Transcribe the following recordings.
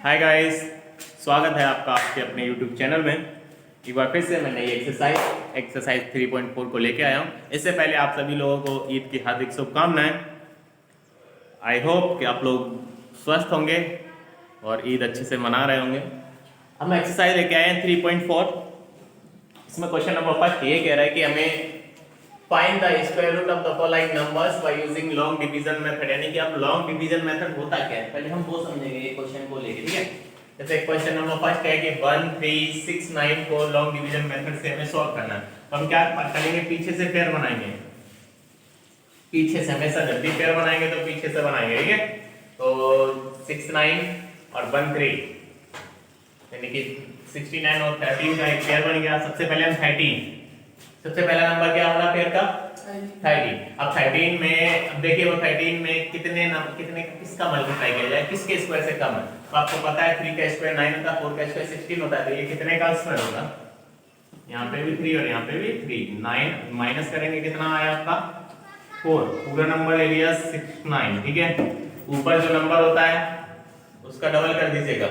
Hi guys, स्वागत है आपका आपके अपने यूट्यूब चैनल में। एक बार फिर से मैं नई एक्सरसाइज 3.4 को लेके आया हूँ। इससे पहले आप सभी लोगों को ईद की हार्दिक शुभकामनाएं। आई होप कि आप लोग स्वस्थ होंगे और ईद अच्छे से मना रहे होंगे। हम एक्सरसाइज लेके आए हैं 3.4। इसमें क्वेश्चन नंबर फर्स्ट ये कह रहा है कि हमें find the square root of the following numbers by using long division method. यानी कि अब लॉन्ग डिवीजन मेथड होता क्या है पहले हम वो समझेंगे ये क्वेश्चन को लेके, ठीक है। जैसे क्वेश्चन नंबर फर्स्ट है कि 1 3 6 9 को लॉन्ग डिवीजन मेथड से हमें सॉल्व करना है। तो हम क्या करेंगे, पीछे से पेयर बनाएंगे। पीछे से हमेशा जब भी पेयर बनाएंगे तो पीछे से बनाएंगे, ठीक है। तो 6 9 और 1 3 यानी कि 69 और 13 का एक पेयर बन गया। सबसे पहले हम 13, सबसे पहला नंबर क्या होगा पेयर का 13। अब 13 में अब देखिए वो 13 में कितने किसका मल्टीप्लाई किया जाए, किसके स्क्वायर से कम है। तो आपको पता है 3 का स्क्वायर 9 होता है, 4 का स्क्वायर 16 होता है। तो ये कितने का स्क्वायर होगा, यहाँ पे भी 3 और यहाँ पे भी 3। 9 माइनस करेंगे कितना आया आपका 4, पूरा नंबर ले लिया 69, ठीक है। ऊपर जो नंबर होता है उसका डबल कर दीजिएगा।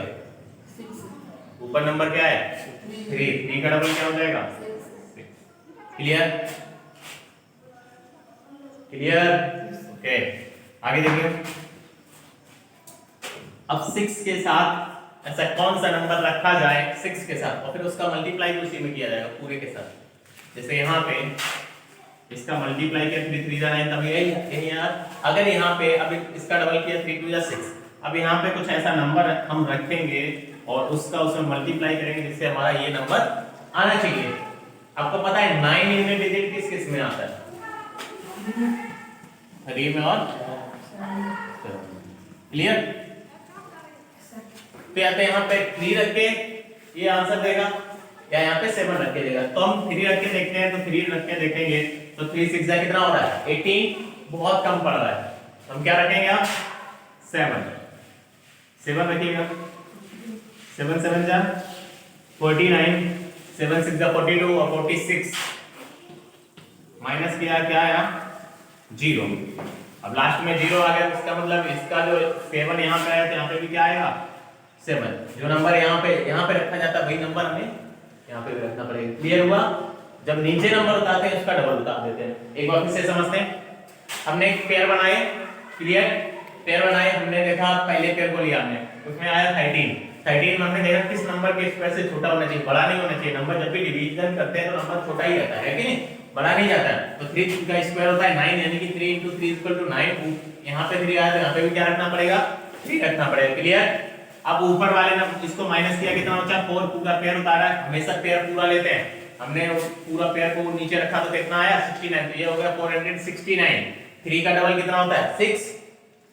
ऊपर नंबर क्या है 3 का डबल क्या हो जाएगा। Clear clear okay. आगे देखिए, अब 6 के साथ ऐसा कौन सा नंबर रखा जाए 6 के साथ और फिर उसका मल्टीप्लाई भी उसी में किया जाएगा पूरे के साथ। जैसे यहाँ पे इसका मल्टीप्लाई किया 3 3 9 तब यही यार। अगर यहाँ पे अब इसका डबल किया 3 2 6, अब यहाँ पे कुछ ऐसा नंबर हम रखेंगे और उसका उसमें मल्टीप्लाई करेंगे जिससे हमारा ये नंबर आना चाहिए। आपको पता है 9 यूनिट डिजिट किस किस में आता है, 3 में और क्लियर। तो या तो यहाँ पे 3 रख के ये आंसर देगा या यहाँ पे 7 रख के देगा। तो हम 3 रख के देखते हैं, तो 3 रख के देखेंगे तो 3 6 जा कितना हो रहा है 18, बहुत कम पड़ रहा है। तो हम क्या रखेंगे आप 7 रखिएगा। 7 7 जा 49, 7 6 जा 42 और 46 माइनस किया क्या आया 0। अब लास्ट में 0 आ गया, इसका मतलब इसका जो 7 यहाँ पे आया तो यहाँ पे भी क्या आएगा 7। जो नंबर यहाँ पे रखा जाता है वही नंबर हमें यहाँ पे भी रखना पड़ेगा। क्लियर हुआ। जब नीचे नंबर उतारते हैं उसका डबल उतार देते हैं। एक बार फिर से समझते हैं। हमने एक पेयर बनाए, क्लियर पेयर बनाए, हमने देखा पहले पेयर को लिया हमने, उसमें आया 13 में हमने देखा किस नंबर के स्क्वायर से छोटा होना चाहिए, बड़ा नहीं होना चाहिए। नंबर जब भी डिवीजन करते हैं तो नंबर छोटा ही रहता है कि नहीं, बड़ा नहीं जाता है। तो 3 का स्क्वायर होता है 9 यानी कि 3 * 3 = 9। यहाँ पे 3 आया तो यहाँ पे भी क्या रखना पड़ेगा 3 रखना पड़ेगा। क्लियर। अब ऊपर वाले ने इसको माइनस किया कितना होता है 4, पूरा पेयर उतारा। हमेशा पेयर पूरा लेते हैं, हमने पूरा पेयर को नीचे रखा तो कितना आया 69। तो ये हो गया 469। 3 का डबल कितना होता है 6।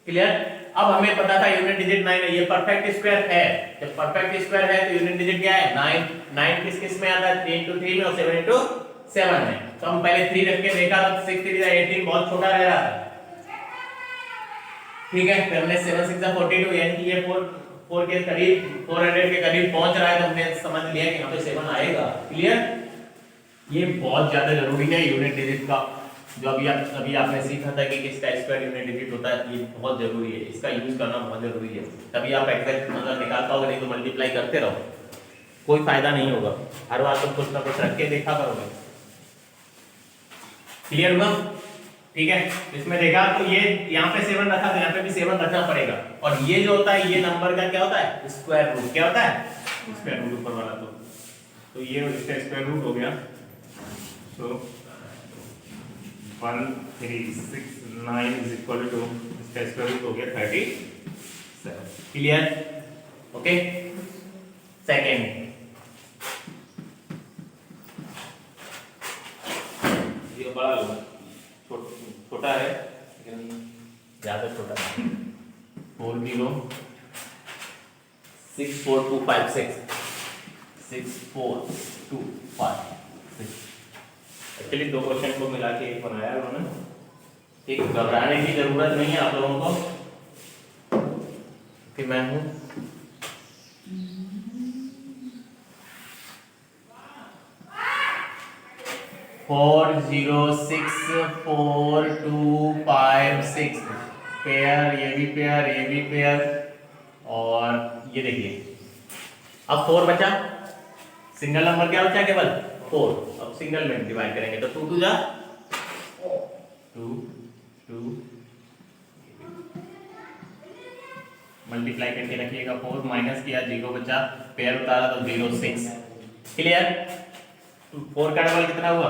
क्लियर। अब हमें पता था यूनिट डिजिट 9 है, ये परफेक्ट स्क्वायर है। जब परफेक्ट स्क्वायर है तो यूनिट डिजिट क्या है 9। 9 किस किस में आता है 3 * 3 में और 7 * 7 में। तो हम पहले 3 रख के देखा तो 6 3 18 बहुत छोटा रह रहा था, ठीक है। फिर हमने 7 6 42 यानी कि ये 4 के करीब 400 के करीब पहुंच रहा है, तो हमने समझ लिया कि यहाँ पे 7 आएगा। क्लियर। ये बहुत ज्यादा जरूरी है यूनिट डिजिट का, जो अभी आपने सीखा था कि किसका स्क्वायर यूनिट डिजिट होता है। ये बहुत जरूरी है, इसका यूज करना बहुत जरूरी है, तभी आप एग्जैक्ट मतलब निकाल पाओगे। नहीं तो मल्टीप्लाई करते रहो, कोई फायदा नहीं होगा। हर बार तुम कुछ ना कुछ रख के देखा करोगे। क्लियर हुआ, ठीक है। इसमें देखा तो ये यहाँ पे 7 रखा तो यहाँ पे भी 7 रखना पड़ेगा। और ये जो होता है ये नंबर का क्या होता है स्क्वायर रूट। क्या होता है स्क्वायर रूट ऊपर वाला। तो ये इसका स्क्वायर रूट हो गया। सो 1369 = इसका स्क्वायर रूट हो गया 37। Clear okay. सेकेंड, ये बड़ा होगा, छोटा है लेकिन ज्यादा छोटा है। 406425 एक्चुअली 2 क्वेश्चन को मिला के एक बनाया उन्होंने। ठीक, घबराने की जरूरत नहीं है आप लोगों को कि मैं हूं। फोर 0 6 4 2 5 6 पेयर, ये भी पेयर, ये भी पेयर और ये देखिए अब 4 बचा, सिंगल नंबर क्या बचा केवल 4। अब सिंगल में डिवाइड करेंगे तो 2 2 जा 2 2 मल्टीप्लाई करके रखिएगा 4 माइनस किया 0 बचा, पेयर उतारा तो 0 6। क्लियर। 4 का डबल कितना हुआ,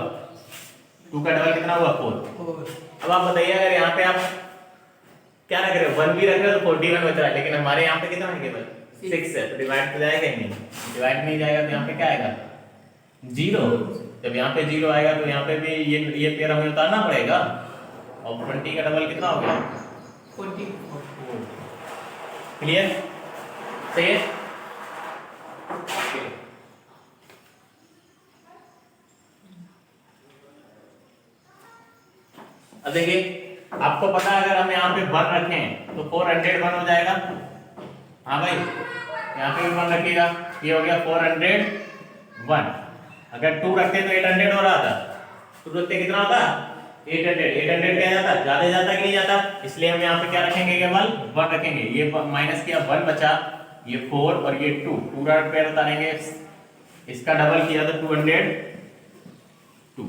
2 का डबल कितना हुआ 4। अब आप बताइए अगर यहाँ पे आप क्या रख रहे हो 1 भी रख रहे हो तो 41 बच रहा है, लेकिन हमारे यहाँ पे कितना है केवल 6 है, तो डिवाइड तो जाएगा ही नहीं, डिवाइड नहीं जाएगा तो यहाँ पे क्या आएगा 0। जब यहाँ पे 0 आएगा तो यहाँ पे भी ये पेयर हमें उतारना पड़ेगा। और 20 का डबल कितना हो गया 44। क्लियर, सही है। अब देखिए आपको पता है अगर हम यहाँ पे 1 रखें तो 401 हो जाएगा। हाँ भाई यहाँ पे भी 1 रखिएगा, ये हो गया 401। अगर 2 रखते तो 800 हो रहा था, 2 रखते कितना होता 800 क्या जाता, ज्यादा जाता कि नहीं जाता, इसलिए हम यहाँ पे क्या रखेंगे केवल 1 रखेंगे। ये माइनस किया 1 बचा, ये 4 और ये 2 पूरा पेयर उतारेंगे, इसका डबल किया तो 202।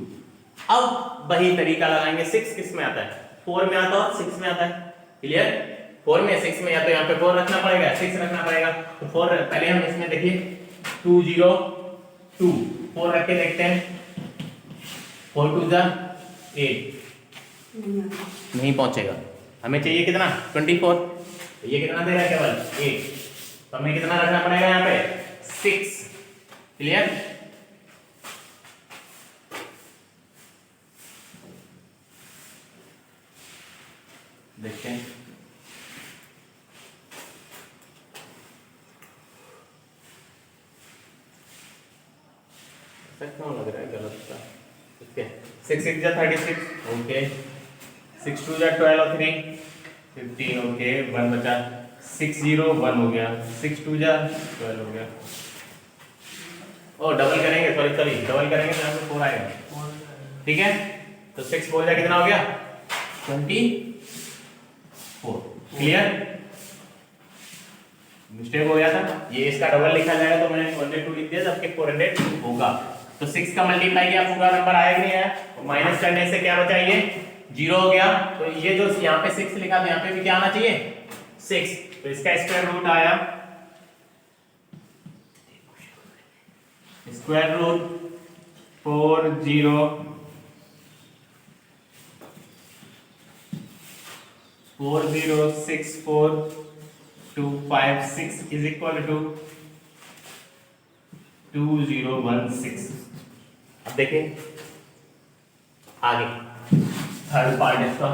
अब वही तरीका लगाएंगे, 6 किस में आता है 4 में आता है और 6 में आता है। क्लियर, 4 में 6 में या तो यहाँ पे 4 रखना पड़ेगा 6 रखना पड़ेगा। तो 4 पहले हम इसमें देखिए 202 4 रख के देखते हैं, 4 2 जा 8 नहीं पहुंचेगा, हमें चाहिए कितना 24, तो ये कितना देगा केवल 8, तो हमें कितना रखना पड़ेगा यहाँ पे 6। क्लियर, देखते हैं क्यों लग रहा है गलत था। ठीक है 6 6 जा 36, ओके 6 2 जा 12 और 3 15, ओके 1 बचा, 6 0 1 हो गया, 6 2 जा 12 हो गया। ओ डबल करेंगे, सॉरी डबल करेंगे तो यहाँ पे 4 आएगा। ठीक है तो 6 4 जा कितना हो गया 24। क्लियर, मिस्टेक हो गया था, ये इसका डबल लिखा जाएगा तो मैंने 202 लिख दिया जबकि 400 होगा। तो 6 का मल्टीप्लाई किया पूरा नंबर आया कि नहीं आया, और माइनस करने से क्या बचा ये 0 हो गया। तो ये जो यहाँ पे 6 लिखा था यहाँ पे भी क्या आना चाहिए 6, तो इसका स्क्वायर रूट आया square root 406426 is equal to 2016। अब देखें आगे थर्ड पार्ट इसका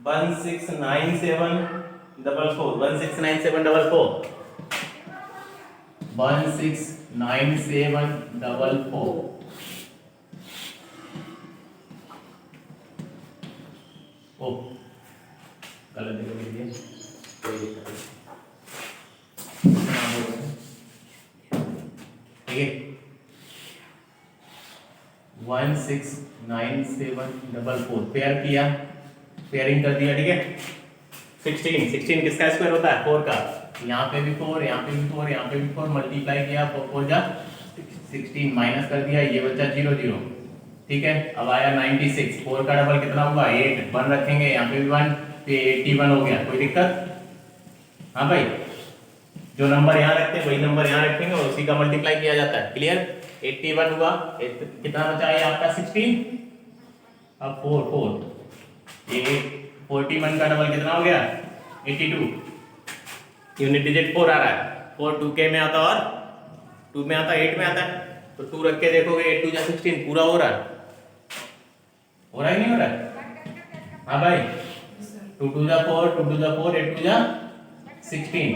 169744 ओ गलत जगह लिख दिया, ठीक है 169744 पेयर किया, पेयरिंग कर दिया। ठीक है 16 किसका स्क्वायर होता है 4 का, यहाँ पे भी 4 यहाँ पे भी 4 यहाँ पे भी 4 मल्टीप्लाई किया 4 जा 16 माइनस कर दिया, ये बचा 0 0। ठीक है अब आया 96, 4 का डबल कितना होगा 8, 1 रखेंगे यहाँ पे भी 1 तो 81 हो गया, कोई दिक्कत। हाँ भाई जो नंबर यहाँ रखते हैं वही नंबर यहाँ रखेंगे और उसी का मल्टीप्लाई किया जाता है। क्लियर, 81 हुआ, कितना बचा है आपका 16, अब 4 ये 41 का डबल कितना हो गया 82, यूनिट डिजिट 4 आ रहा है, 4 2k में आता और 2 में आता 8 में आता है, तो 2 रख के देखोगे 8 2 जा 16 पूरा हो रहा है कि नहीं हो रहा है। हाँ भाई 2 2 जा 4 2 2 जा 4 8 2 जा 16,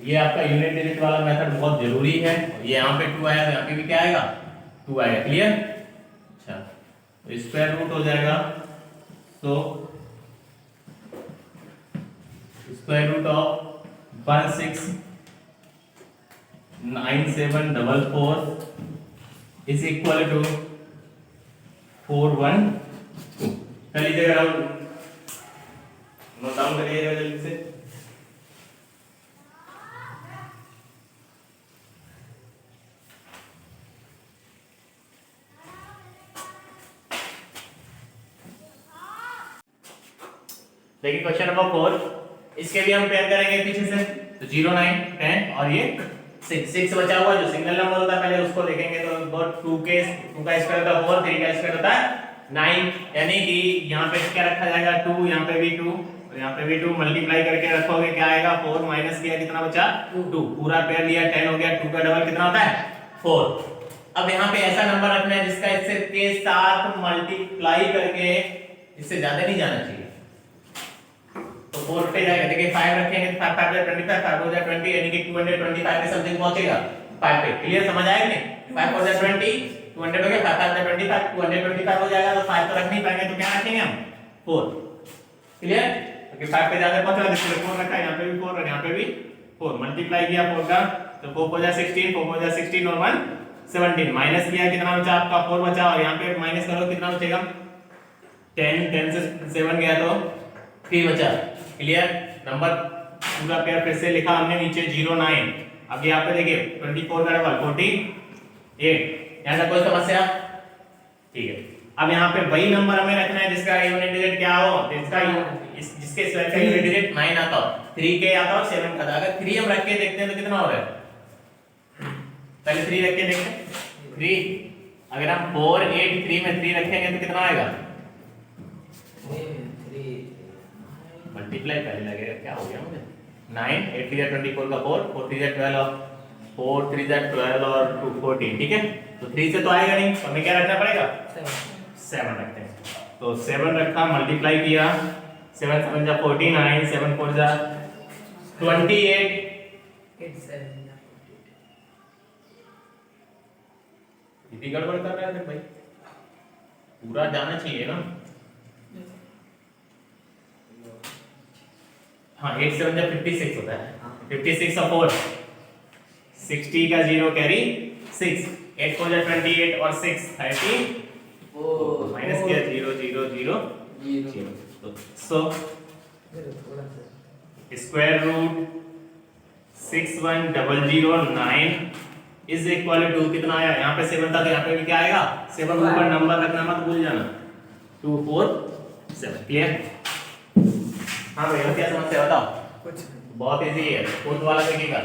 ये आपका यूनिट डिजिट वाला मेथड बहुत जरूरी है। ये यहाँ पे 2 आया तो यहाँ पे भी क्या आएगा 2 आएगा। क्लियर, अच्छा तो स्क्वायर रूट हो जाएगा, तो square root of 169744 is equal to 412। कर लीजिएगा नोट डाउन करिएगा जल्दी से। देखिए क्वेश्चन नंबर 4, इसके भी हम पेयर करेंगे पीछे से, तो 0 9 10 और ये 6 बचा हुआ जो सिंगल नंबर होता है पहले उसको देखेंगे, तो 2 का स्क्वायर होता है 4, 3 का स्क्वायर होता है 9, यानी कि यहाँ पे क्या रखा जाएगा 2, यहाँ पे भी 2 और यहाँ पे भी 2, मल्टीप्लाई करके रखोगे क्या आएगा 4 माइनस किया कितना बचा 2, पूरा पेयर लिया 10 हो गया, 2 का डबल कितना होता है 4। अब यहाँ पे ऐसा नंबर रखना है जिसका इससे के साथ मल्टीप्लाई करके इससे ज्यादा नहीं जाना चाहिए, तो 4 उठे जाएगा। देखिए 5 रखेंगे तो 5 5 25, 5 हो जाए 20, यानी कि 225 के समथिंग पहुंचेगा 5 पे। क्लियर, समझ आया कि नहीं? 5 हो जाए 20, 200 हो गया, 5 5 25, 225 हो जाएगा, तो 5 तो रख नहीं पाएंगे, तो क्या रखेंगे हम 4। क्लियर, क्योंकि 5 पे ज्यादा पहुंच रहा है, इसलिए 4 रखा है, यहाँ पे भी 4 और यहाँ पे भी 4, मल्टीप्लाई किया 4 का तो 4 हो जाए 16, 4 हो जाए 16 और 1 17, माइनस किया कितना बचा आपका 4 बचा, और यहाँ पे माइनस करो कितना बचेगा 10, 10 से 7 गया तो 3 बचा। क्लियर, नंबर पूरा पेयर फिर से लिखा हमने नीचे 0 9। अब यहाँ पे देखिए 24 का डबल 48, यहाँ तक कोई समस्या? ठीक है, अब यहाँ पे वही नंबर हमें रखना है जिसका यूनिट डिजिट क्या हो, जिसके स्क्वायर का यूनिट डिजिट 9 आता हो, 3 के आता हो 7 का। अगर 3 हम रख के देखते हैं तो कितना हो रहा है, पहले 3 रख के देखते हैं 3, अगर हम 4 8 3 में 3 रखेंगे तो कितना आएगा, मल्टीप्लाई पहले लगेगा, क्या हो गया मुझे 9 8 3 24 का 4 4 3 12 और 4 3 12 और 2 14, ठीक है। तो 3 से तो आएगा नहीं, तो हमें क्या रखना पड़ेगा 7 रखते हैं, तो 7 रखा, मल्टीप्लाई किया 7 7 जा 49, 7 4 जा 28, 8 गड़बड़ कर रहा है भाई, पूरा जाना चाहिए ना। हाँ 8 7 जा 56 होता है, 56 और 4 60 का 0 कैरी 6, 8 4 जा 28 और 6 30, माइनस किया 0 0 0 0, तो so square root 610009 is equal to कितना आया, यहाँ पे 7 था तो यहाँ पे भी क्या आएगा 7, ऊपर नंबर रखना मत भूल जाना 2 4 7। क्लियर? हाँ भैया क्या समस्या बताओ? कुछ बहुत इजी है, फोर्थ वाला देखिएगा,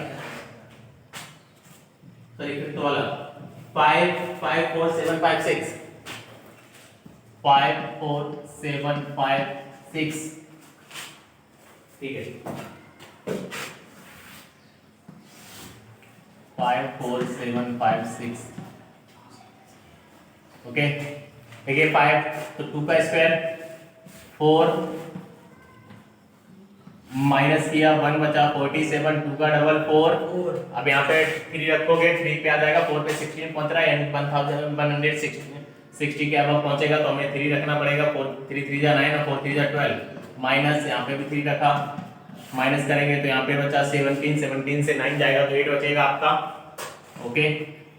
सॉरी फिफ्थ वाला 5 5 4 7 5 6 5 4 7 5 6, ठीक है 5 4 7 5 6, ओके। देखिए 5 तो 2 का स्क्वायर 4 माइनस किया 1 बचा 47, 2 का डबल 4, अब यहाँ पे 3 रखोगे 3 पे आ जाएगा, 4 पे 16 पहुंच रहा है, यानी 1160 के अब पहुंचेगा, तो हमें 3 रखना पड़ेगा, 4 3 3 जा 9 और 4 3 जा 12, माइनस यहाँ पे भी 3 रखा, माइनस करेंगे तो यहाँ पे बचा 17 17 से 9 जाएगा तो 8 बचेगा आपका, ओके।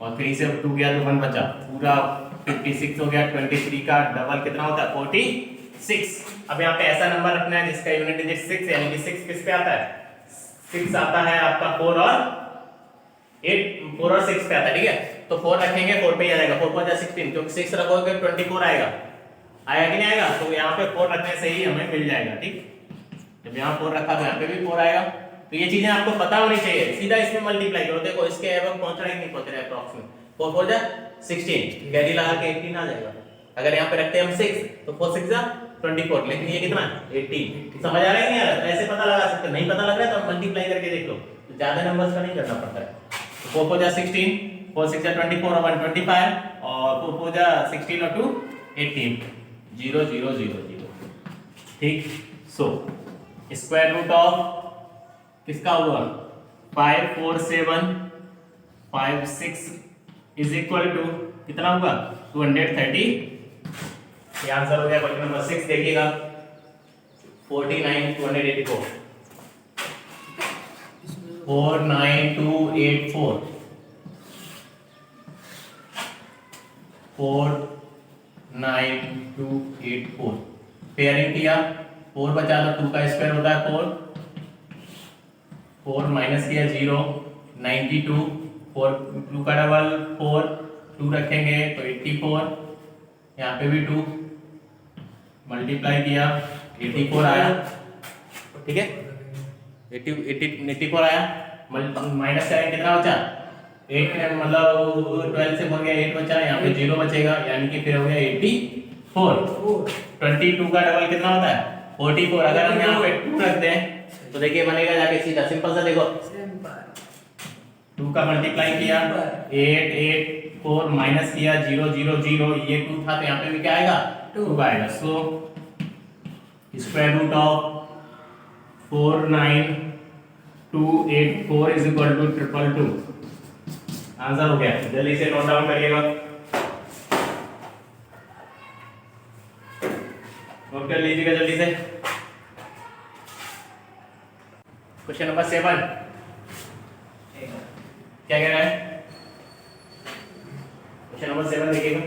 और 3 से 2 गया तो 1 बचा, पूरा 56 हो गया, 23 का डबल कितना होता है 46। अब यहाँ पे ऐसा नंबर रखना है जिसका यूनिट डिजिट 6, यानी कि 6 किस पे आता है, 6 आता है आपका 4 और 6 पे आता है, ठीक है। तो 4 रखेंगे 4 पे ही आ जाएगा, 4 पर 16, क्योंकि 6 रखोगे 24 आएगा, आया कि नहीं आएगा, तो यहाँ पे 4 रखने से ही हमें मिल जाएगा, ठीक। जब यहाँ 4 रखा तो यहाँ पे भी 4 आएगा, तो ये चीजें आपको पता होनी चाहिए, सीधा इसमें मल्टीप्लाई करो, देखो इसके एवं पहुंच रहा है नहीं पहुंच रहा है, अप्रॉक्सीमेट 4 4 जा 16, कैरी लगा के 18 आ जाएगा। अगर यहाँ पे रखते हैं हम 6 तो 4 6 जा 24, लेकिन ये कितना 18, समझ आ रहा है नहीं आ रहा, तो ऐसे पता लगा सकते, नहीं पता लग रहा है तो मल्टीप्लाई करके देख लो, तो ज्यादा नंबर्स का नहीं करना पड़ता है। तो 4 4 जा 16, 4 6 जा 24 और 1 25, और 4 4 जा 16 और 2 18, 0 0 0 0, ठीक। सो स्क्वायर रूट ऑफ किसका हुआ 5 4 7 5 6 इज इक्वल टू कितना हुआ 230, ये आंसर हो गया क्वेश्चन नंबर 6। देखिएगा 49284 49284 49284 पेयरिंग किया, 4 बचा तो 2 का स्क्वायर होता है 4, 4 माइनस किया 0 92, 4 2 का डबल 4, 2 रखेंगे तो 84, यहाँ पे भी 2 मल्टीप्लाई किया 84 आया, ठीक है 84 आया, माइनस करेंगे कितना बचा 8, मतलब 12 से हो गया 8 बचा, यहाँ पे 0 बचेगा, यानी कि फिर हो गया 84। 22 का डबल कितना होता है 44। अगर हम यहाँ पे 2 रख दें तो देखिए बनेगा जाके सीधा, सिंपल सा देखो 2 का मल्टीप्लाई किया 8 8 4 माइनस किया 0 0 0, ये 2 था तो यहाँ पे भी क्या आएगा 2 आएगा। So square root of 49284 is equal to 222। Answer हो गया, जल्दी से नोट डाउन करिएगा, नोट कर लीजिएगा जल्दी से। क्वेश्चन नंबर 7 क्या कह रहा है, क्वेश्चन नंबर 7 देखिएगा।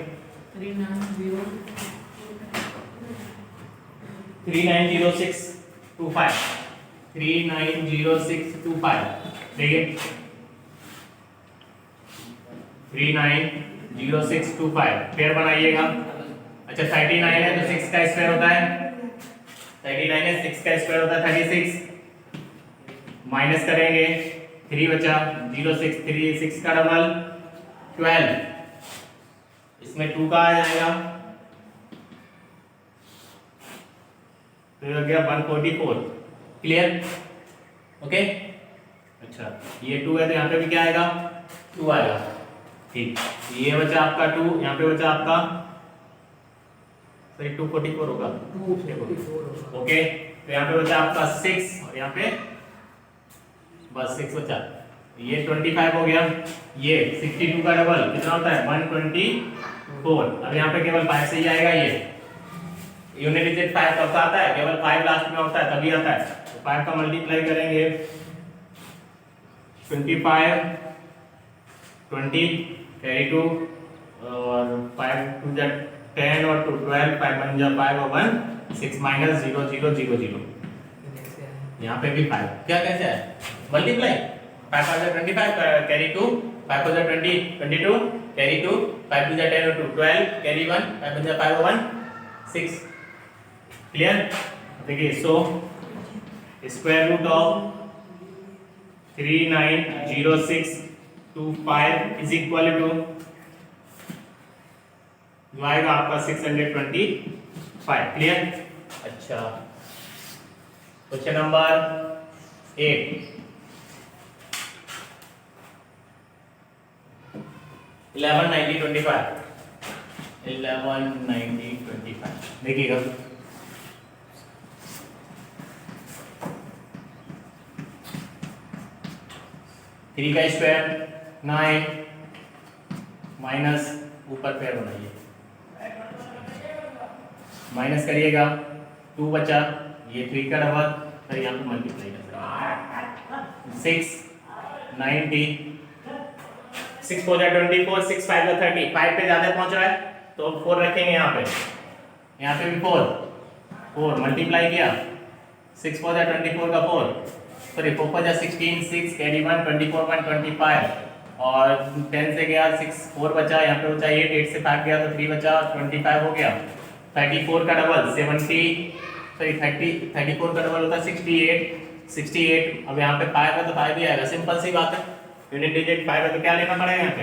390625 390625 देखिए 390625 पेयर बनाइएगा। अच्छा 39 है तो 6 का स्क्वायर होता है, 39 है 6 का स्क्वायर होता है 36, माइनस करेंगे 3 बचा 0 6 3 6 का डबल 12, इसमें 2 का आ जाएगा तो हो गया 144। Clear, okay. अच्छा ये 2 है तो यहाँ पे भी क्या आएगा 2 आएगा, ठीक। ये बचा आपका 2, यहाँ पे बचा आपका सही 244 होगा, ओके। तो यहाँ पे बचा आपका 6 और यहाँ पे बस 6 बचा, ये 25 हो गया, ये 62 का डबल कितना होता है 124। अब यहाँ पे केवल 5 से ही आएगा, ये यूनिट डिजिट 5 कब आता है, केवल 5 लास्ट में होता है तभी आता है। तो 5 का मल्टीप्लाई करेंगे 25 20 32 और 5 टू जा 10 और 2 12, 5 1 जा 5 और 1 6 माइनस 0 0 0 0, यहाँ पे भी 5 क्या कैसे है मल्टीप्लाई 5 और 25 कैरी 2 5 और 20 22 कैरी 2 5 टू जा 10 और 2 12 कैरी 1 5 1 जा 5 और 1 6। क्लियर, देखिए so square root of 390625 is equal to जो आएगा आपका 625। क्लियर। अच्छा क्वेश्चन नंबर 8 119025 देखिएगा 3 का स्क्वायर 9 माइनस ऊपर पैर बनाइए माइनस करिएगा 2 बचा, ये 3 का डबल फिर यहाँ पे मल्टीप्लाई कर 6 90 6 4 जा 24 6 5 जा 30, 5 पे ज्यादा पहुंच रहा है तो 4 रखेंगे यहाँ पे भी 4 मल्टीप्लाई किया 6 4 जा 24 का 4 सॉरी 4 4 जा 16 6 कैरी 1 24 1 25 और 10 से गया 6 4 बचा, यहाँ पे बचा 8 8 से 5 गया तो 3 बचा 25 हो गया। 34 का डबल 70 सॉरी 34 का डबल होता है 68 अब यहाँ पे 5 है तो 5 भी आएगा, सिंपल सी बात है। यूनिट डिजिट 5 है तो क्या लेना पड़ेगा यहाँ पे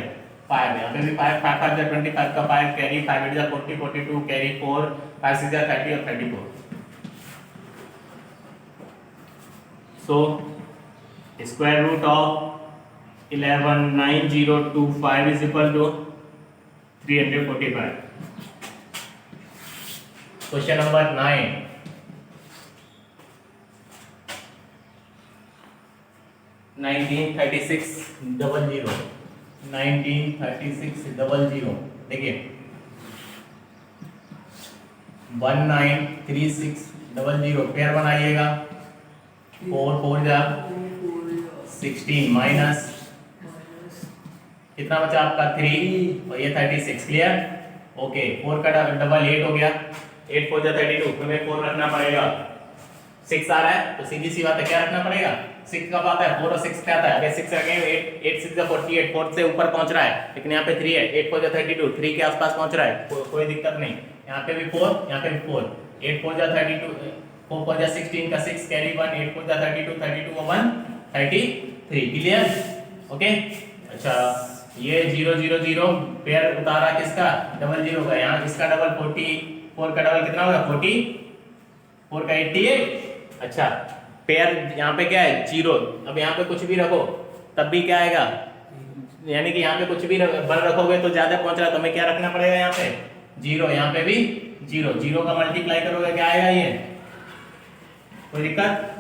5, यहाँ पे भी 5 5 5 जा 25 का 5 कैरी 5 8 जा 40 42 कैरी 4 5 6 जा 30 और 34। So square root of 119025 is equal to 345। Question number 9 193600 देखिए 193600 पेयर बनाइएगा 4 4 जा 16 माइनस कितना बचा आपका 3 और ये 36। Clear, okay. 4 का डबल 8 हो गया 8 4 जा 32, तुम्हें 4 रखना पड़ेगा 6 आ रहा है तो सीधी सी बात है क्या रखना पड़ेगा 6 कब आता है 4 और 6 क्या आता है, अगर 6 रखेंगे 8 6 जा 48, 4 से ऊपर पहुंच रहा है लेकिन यहाँ पे 3 है 8 4 जा 32, 3 के आसपास पहुंच रहा है कोई दिक्कत नहीं। यहाँ पे भी 4 यहाँ पे भी 4 8 4 जा 32 4 4 16 का 6 कैरी 1, 8 4 32, 32 और 1 33। क्लियर? ओके। अच्छा, ये 0 0 0 पेयर उतारा किसका? डबल जीरो का। यहाँ इसका डबल 44 का डबल कितना होगा? 44 का 88। अच्छा, पेयर यहाँ पे क्या है? 0। अब यहाँ पे कुछ भी रखो तब भी क्या आएगा? यानी कि यहाँ पे कुछ भी बल रखोगे तो ज्यादा पहुंच रहा है, तो हमें क्या रखना पड़ेगा? यहाँ पे 0, यहाँ पे भी 0। 0 का मल्टीप्लाई करोगे क्या आएगा? ये कोई दिक्कत?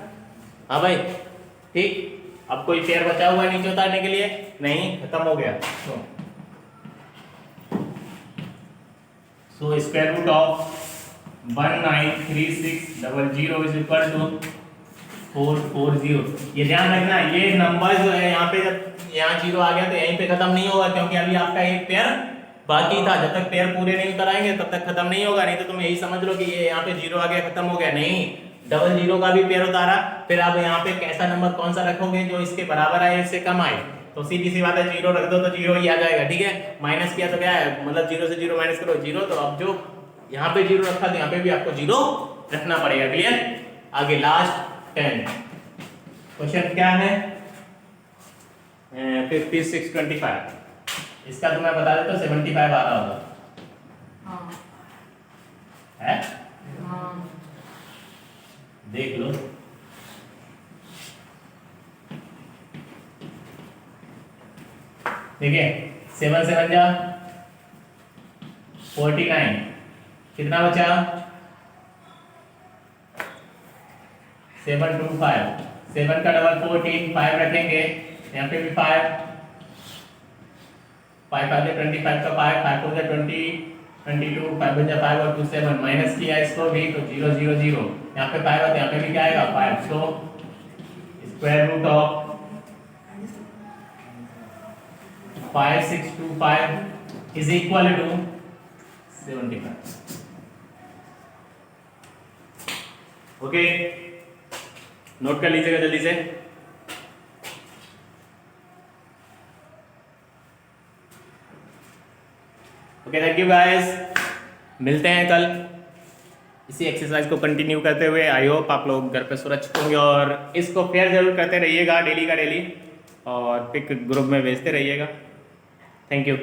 हाँ भाई, ठीक। अब कोई पेयर बचा हुआ है नीचे उतारने के लिए? नहीं, खत्म हो गया। So square root of 193600 is equal to 440। ये ध्यान रखना, ये नंबर जो है यहाँ पे, जब यहाँ 0 आ गया तो यहीं पे खत्म नहीं होगा, क्योंकि अभी आपका एक पेयर बाकी था। जब तक पेयर पूरे नहीं उतर आएंगे तब तक खत्म नहीं होगा। नहीं तो तुम यही समझ लो कि ये यहाँ पे 0 आ गया, खत्म हो गया। नहीं, डबल 0 का भी पेयर उतारा, फिर आप यहाँ पे कैसा नंबर कौन सा रखोगे जो इसके बराबर आए, इससे कम आए? तो सीधी सी बात है, 0 रख दो तो 0 ही आ जाएगा। ठीक है, माइनस किया तो क्या है? मतलब 0 से 0 माइनस करो 0। तो अब जो यहाँ पे 0 रखा तो यहाँ पे भी आपको 0 रखना पड़ेगा। क्लियर? आगे लास्ट 10 क्वेश्चन क्या है? 5625। इसका तो मैं बता देता हूँ 75 आ रहा होगा। हाँ है? हाँ देख लो। ठीक है, 7 7 जा 49। कितना बचा? 725। 7 का डबल 14, 5 रखेंगे यहाँ पे भी 5 5 5 25 का 5 5 4 20 22 5 बचा 5 और 2 7। माइनस किया इसको भी तो 0 0 0। यहाँ पे 5 है, यहाँ पे भी क्या आएगा? 5। So square root of 5625 is equal to 75। Okay, note कर लीजिएगा जल्दी से। Okay, thank you guys. मिलते हैं कल इसी एक्सरसाइज को कंटिन्यू करते हुए। आई होप आप लोग घर पे सुरक्षित होंगे और इसको फेयर जरूर करते रहिएगा डेली का डेली, और पिक ग्रुप में भेजते रहिएगा। Thank you.